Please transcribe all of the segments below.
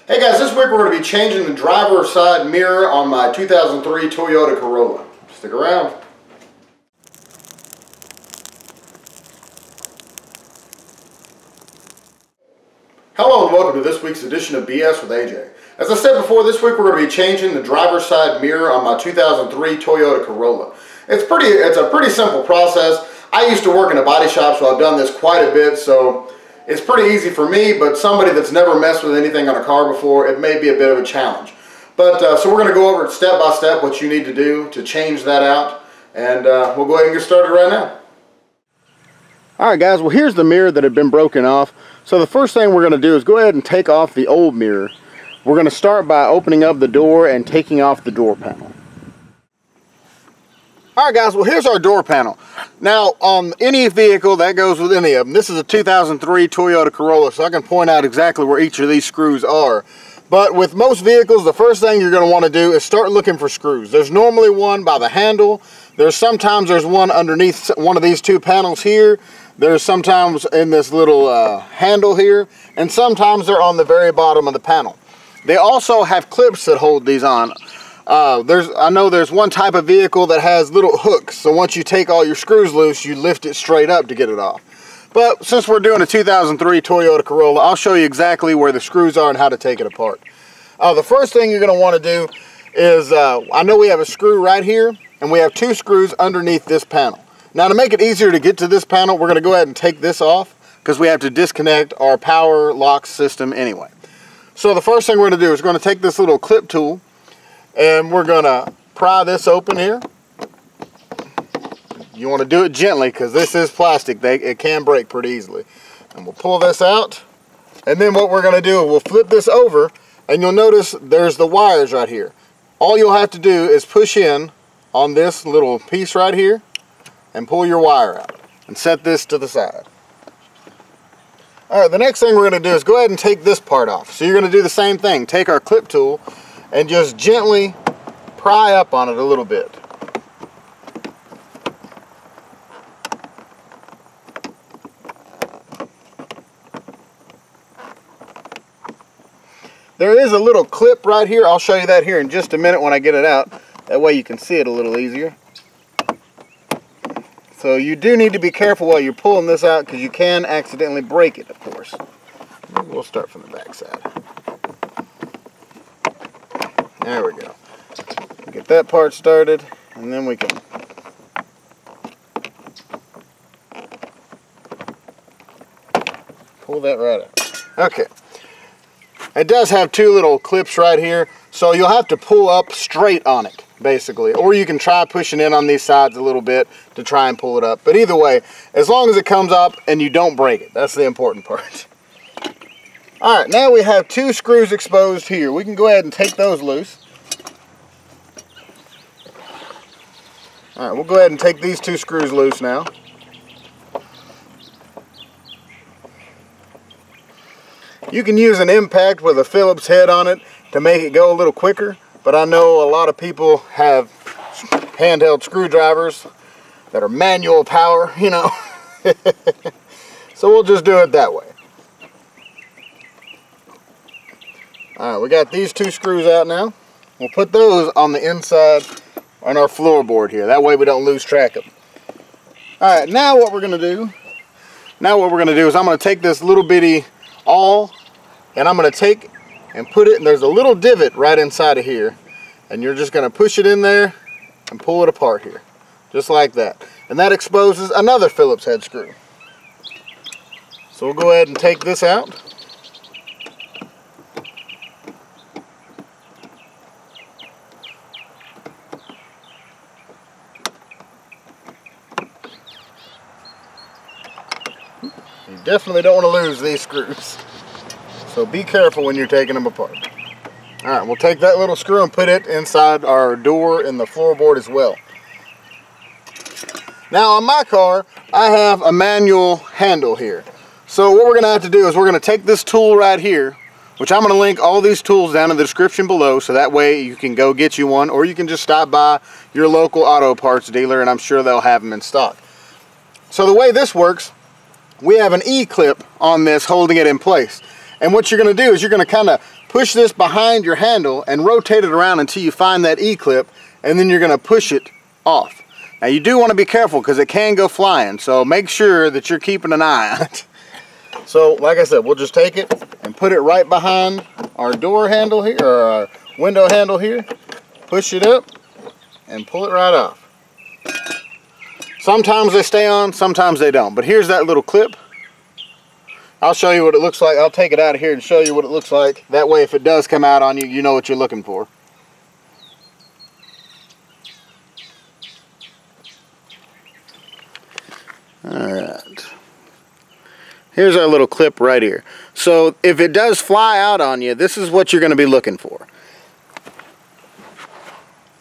Hey guys, this week we're going to be changing the driver's side mirror on my 2003 Toyota Corolla. Stick around. Hello and welcome to this week's edition of BS with AJ. As I said before, this week we're going to be changing the driver's side mirror on my 2003 Toyota Corolla. It's a pretty simple process. I used to work in a body shop, so I've done this quite a bit, so it's pretty easy for me, but somebody that's never messed with anything on a car before, it may be a bit of a challenge. But so we're going to go over it step by step what you need to do to change that out, and we'll go ahead and get started right now. Alright guys, well here's the mirror that had been broken off. So the first thing we're going to do is go ahead and take off the old mirror. We're going to start by opening up the door and taking off the door panel. Alright guys, well here's our door panel. Now on any vehicle that goes with any of them, this is a 2003 Toyota Corolla, so I can point out exactly where each of these screws are. But with most vehicles, the first thing you're going to want to do is start looking for screws. There's normally one by the handle. Sometimes there's one underneath one of these two panels here. There's sometimes in this little handle here, and sometimes they're on the very bottom of the panel. They also have clips that hold these on. I know there's one type of vehicle that has little hooks, so once you take all your screws loose, you lift it straight up to get it off. But since we're doing a 2003 Toyota Corolla, I'll show you exactly where the screws are and how to take it apart. The first thing you're going to want to do is, I know we have a screw right here, and we have two screws underneath this panel. Now to make it easier to get to this panel, we're going to go ahead and take this off, because we have to disconnect our power lock system anyway. So the first thing we're going to do is we're going to take this little clip tool, and we're going to pry this open here. You want to do it gently because this is plastic. It can break pretty easily. And we'll pull this out. And then what we're going to do, we'll flip this over, and you'll notice there's the wires right here. All you'll have to do is push in on this little piece right here and pull your wire out and set this to the side. Alright, the next thing we're going to do is go ahead and take this part off. So you're going to do the same thing. Take our clip tool and just gently pry up on it a little bit. There is a little clip right here. I'll show you that here in just a minute when I get it out. That way you can see it a little easier. So you do need to be careful while you're pulling this out because you can accidentally break it, of course. We'll start from the back side. There we go. Get that part started, and then we can pull that right out. Okay. It does have two little clips right here, so you'll have to pull up straight on it, basically. Or you can try pushing in on these sides a little bit to try and pull it up. But either way, as long as it comes up and you don't break it, that's the important part. Alright, now we have two screws exposed here. We can go ahead and take those loose. Alright, we'll go ahead and take these two screws loose now. You can use an impact with a Phillips head on it to make it go a little quicker, but I know a lot of people have handheld screwdrivers that are manual power, you know. So we'll just do it that way. Alright, we got these two screws out now. We'll put those on the inside on our floorboard here. That way we don't lose track of them. Alright, now what we're going to do is I'm going to take this little bitty awl and I'm going to take and put it, and there's a little divot right inside of here. And you're just going to push it in there and pull it apart here. Just like that. And that exposes another Phillips head screw. So we'll go ahead and take this out. You definitely don't want to lose these screws. So be careful when you're taking them apart. Alright, we'll take that little screw and put it inside our door in the floorboard as well. Now on my car, I have a manual handle here. So what we're going to have to do is we're going to take this tool right here, which I'm going to link all these tools down in the description below, so that way you can go get you one, or you can just stop by your local auto parts dealer and I'm sure they'll have them in stock. So the way this works, we have an E-clip on this holding it in place. And what you're going to do is you're going to kind of push this behind your handle and rotate it around until you find that E-clip, and then you're going to push it off. Now you do want to be careful because it can go flying, so make sure that you're keeping an eye on it. So like I said, we'll just take it and put it right behind our door handle here, or our window handle here. Push it up and pull it right off. Sometimes they stay on, sometimes they don't. But here's that little clip. I'll show you what it looks like. I'll take it out of here and show you what it looks like. That way if it does come out on you, you know what you're looking for. Alright. Here's our little clip right here. So if it does fly out on you, this is what you're going to be looking for.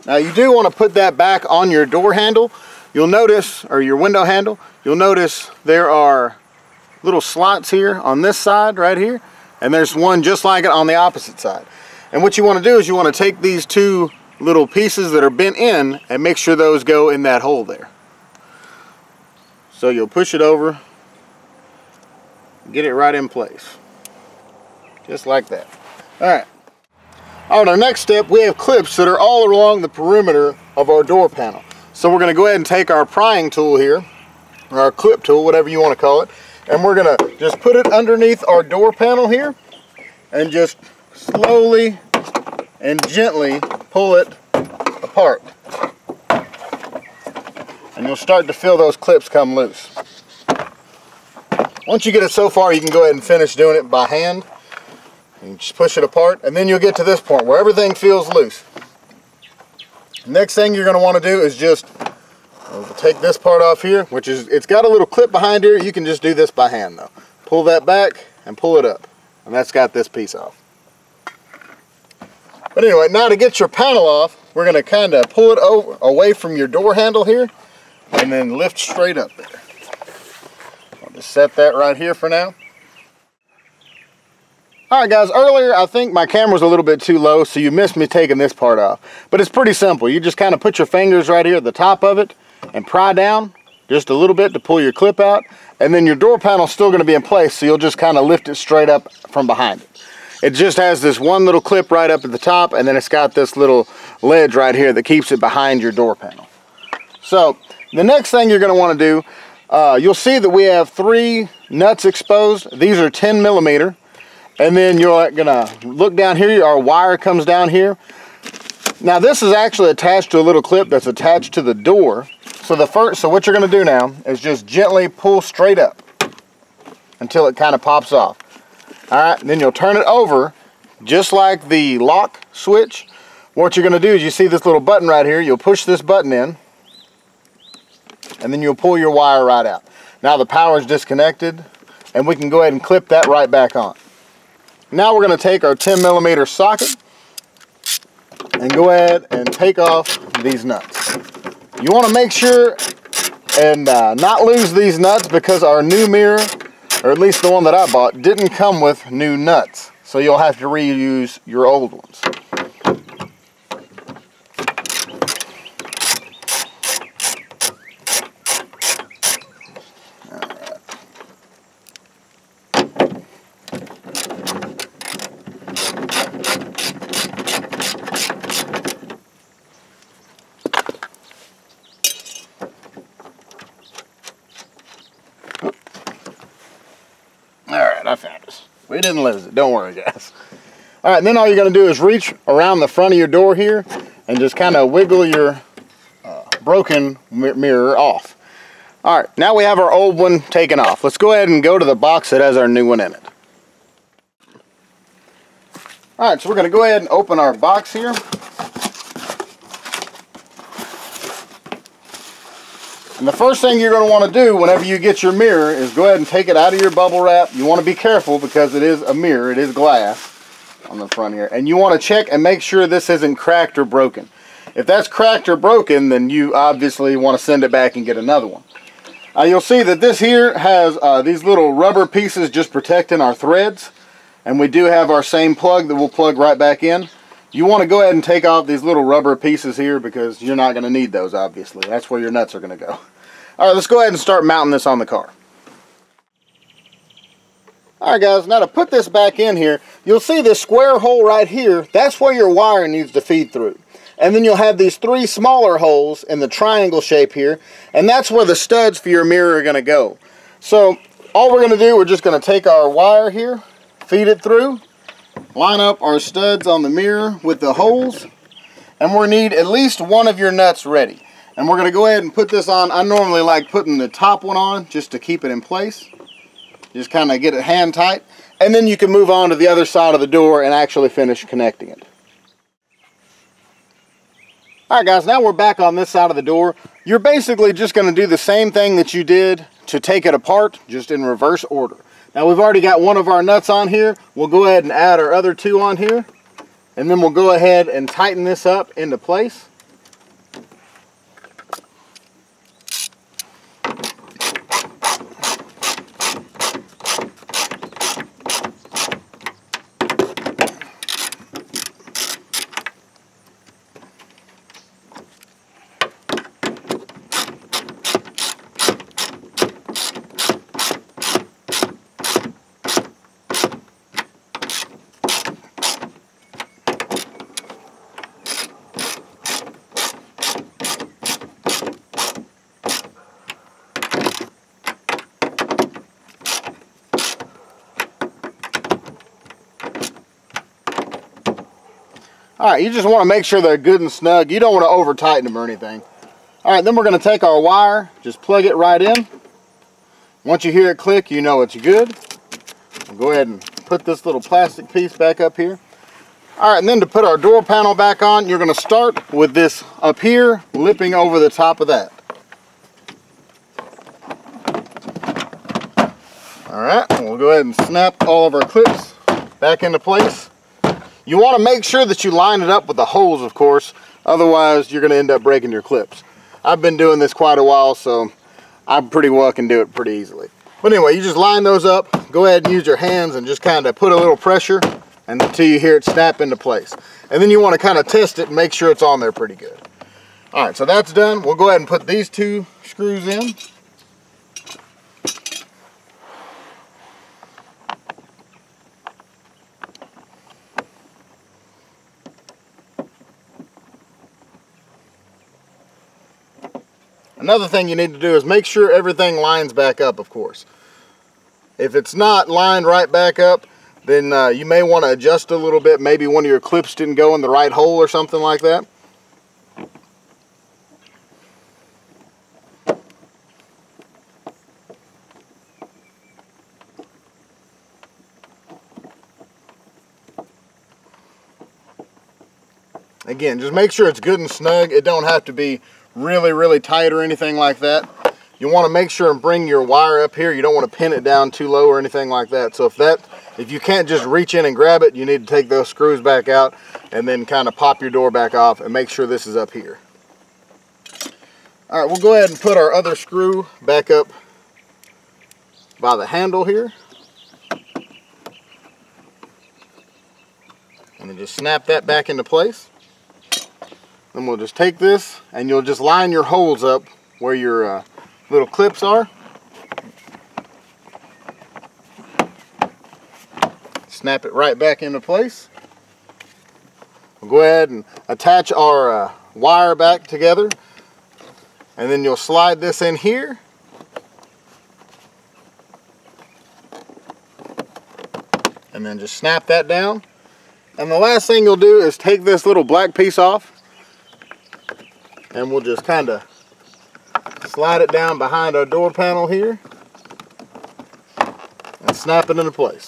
Now you do want to put that back on your door handle. You'll notice, or your window handle, you'll notice there are little slots here on this side right here, and there's one just like it on the opposite side. And what you want to do is you want to take these two little pieces that are bent in and make sure those go in that hole there. So you'll push it over, get it right in place, just like that. Alright, our next step, we have clips that are all along the perimeter of our door panel. So we're going to go ahead and take our prying tool here, or our clip tool, whatever you want to call it, and we're going to just put it underneath our door panel here and just slowly and gently pull it apart. And you'll start to feel those clips come loose. Once you get it so far, you can go ahead and finish doing it by hand. And just push it apart, and then you'll get to this point where everything feels loose. Next thing you're going to want to do is just take this part off here, which is, it's got a little clip behind here. You can just do this by hand though. Pull that back and pull it up, and that's got this piece off. But anyway, now to get your panel off, we're going to kind of pull it away from your door handle here and then lift straight up there. I'll just set that right here for now. Alright guys, earlier I think my camera was a little bit too low, so you missed me taking this part off. But it's pretty simple. You just kind of put your fingers right here at the top of it and pry down just a little bit to pull your clip out, and then your door panel's still going to be in place, so you'll just kind of lift it straight up from behind it. It just has this one little clip right up at the top, and then it's got this little ledge right here that keeps it behind your door panel. So the next thing you're going to want to do, you'll see that we have 3 nuts exposed. These are 10 millimeter. And then you're going to look down here, our wire comes down here. Now this is actually attached to a little clip that's attached to the door. So what you're going to do now is just gently pull straight up until it kind of pops off. Alright, then you'll turn it over just like the lock switch. What you're going to do is, you see this little button right here, you'll push this button in and then you'll pull your wire right out. Now the power is disconnected and we can go ahead and clip that right back on. Now we're going to take our 10 millimeter socket and go ahead and take off these nuts. You want to make sure and not lose these nuts, because our new mirror, or at least the one that I bought, didn't come with new nuts. So you'll have to reuse your old ones. Alright, I found it. We didn't lose it. Don't worry, guys. Alright, then all you're going to do is reach around the front of your door here and just kind of wiggle your broken mirror off. Alright, now we have our old one taken off. Let's go ahead and go to the box that has our new one in it. Alright, so we're going to go ahead and open our box here. And the first thing you're going to want to do whenever you get your mirror is go ahead and take it out of your bubble wrap. You want to be careful because it is a mirror, it is glass on the front here. And you want to check and make sure this isn't cracked or broken. If that's cracked or broken, then you obviously want to send it back and get another one. You'll see that this here has these little rubber pieces just protecting our threads. And we do have our same plug that we'll plug right back in. You want to go ahead and take off these little rubber pieces here because you're not going to need those, obviously. That's where your nuts are going to go. Alright, let's go ahead and start mounting this on the car. Alright guys, now to put this back in here, you'll see this square hole right here. That's where your wire needs to feed through. And then you'll have these 3 smaller holes in the triangle shape here, and that's where the studs for your mirror are going to go. So all we're going to do, we're just going to take our wire here, feed it through, line up our studs on the mirror with the holes, and we'll need at least one of your nuts ready. And we're going to go ahead and put this on. I normally like putting the top one on just to keep it in place. Just kind of get it hand tight, and then you can move on to the other side of the door and actually finish connecting it. Alright guys, now we're back on this side of the door. You're basically just going to do the same thing that you did to take it apart, just in reverse order. Now we've already got one of our nuts on here. We'll go ahead and add our other 2 on here, and then we'll go ahead and tighten this up into place. Alright, you just want to make sure they're good and snug. You don't want to over tighten them or anything. Alright, then we're going to take our wire, just plug it right in. Once you hear it click, you know it's good. We'll go ahead and put this little plastic piece back up here. Alright, and then to put our door panel back on, you're going to start with this up here, lipping over the top of that. Alright, and we'll go ahead and snap all of our clips back into place. You want to make sure that you line it up with the holes, of course, otherwise you're going to end up breaking your clips. I've been doing this quite a while, so I pretty well can do it pretty easily. But anyway, you just line those up, go ahead and use your hands and just kind of put a little pressure until you hear it snap into place. And then you want to kind of test it and make sure it's on there pretty good. Alright, so that's done. We'll go ahead and put these 2 screws in. Another thing you need to do is make sure everything lines back up, of course. If it's not lined right back up, then you may want to adjust a little bit. Maybe one of your clips didn't go in the right hole or something like that. Again, just make sure it's good and snug. It don't have to be really tight or anything like that. You want to make sure and bring your wire up here. You don't want to pin it down too low or anything like that. So if you can't just reach in and grab it, you need to take those screws back out and then kind of pop your door back off and make sure this is up here. Alright, we'll go ahead and put our other screw back up by the handle here. And then just snap that back into place. Then we'll just take this and you'll just line your holes up where your little clips are. Snap it right back into place. We'll go ahead and attach our wire back together, and then you'll slide this in here. And then just snap that down. And the last thing you'll do is take this little black piece off, and we'll just kind of slide it down behind our door panel here and snap it into place.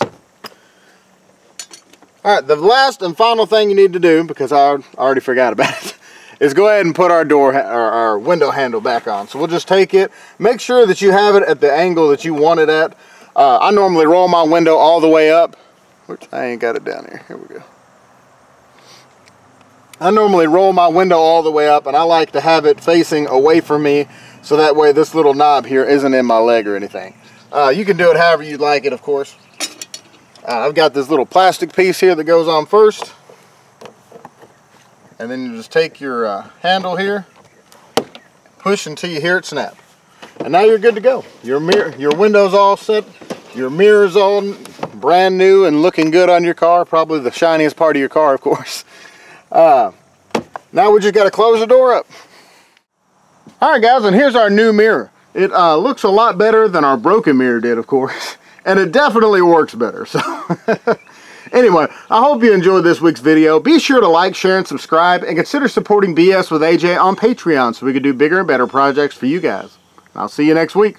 Alright, the last and final thing you need to do, because I already forgot about it, is go ahead and put our window handle back on. So we'll just take it, make sure that you have it at the angle that you want it at. I normally roll my window all the way up, which I ain't got it down here. Here we go. I normally roll my window all the way up, and I like to have it facing away from me so that way this little knob here isn't in my leg or anything. You can do it however you'd like it, of course. I've got this little plastic piece here that goes on first, and then you just take your handle here, push until you hear it snap, and now you're good to go. Your window's all set, your mirror's all brand new and looking good on your car. Probably the shiniest part of your car, of course. Now we just got to close the door up. Alright guys, and here's our new mirror. It looks a lot better than our broken mirror did, of course. And it definitely works better. So anyway, I hope you enjoyed this week's video. Be sure to like, share, and subscribe. And consider supporting BS with AJ on Patreon so we can do bigger and better projects for you guys. I'll see you next week.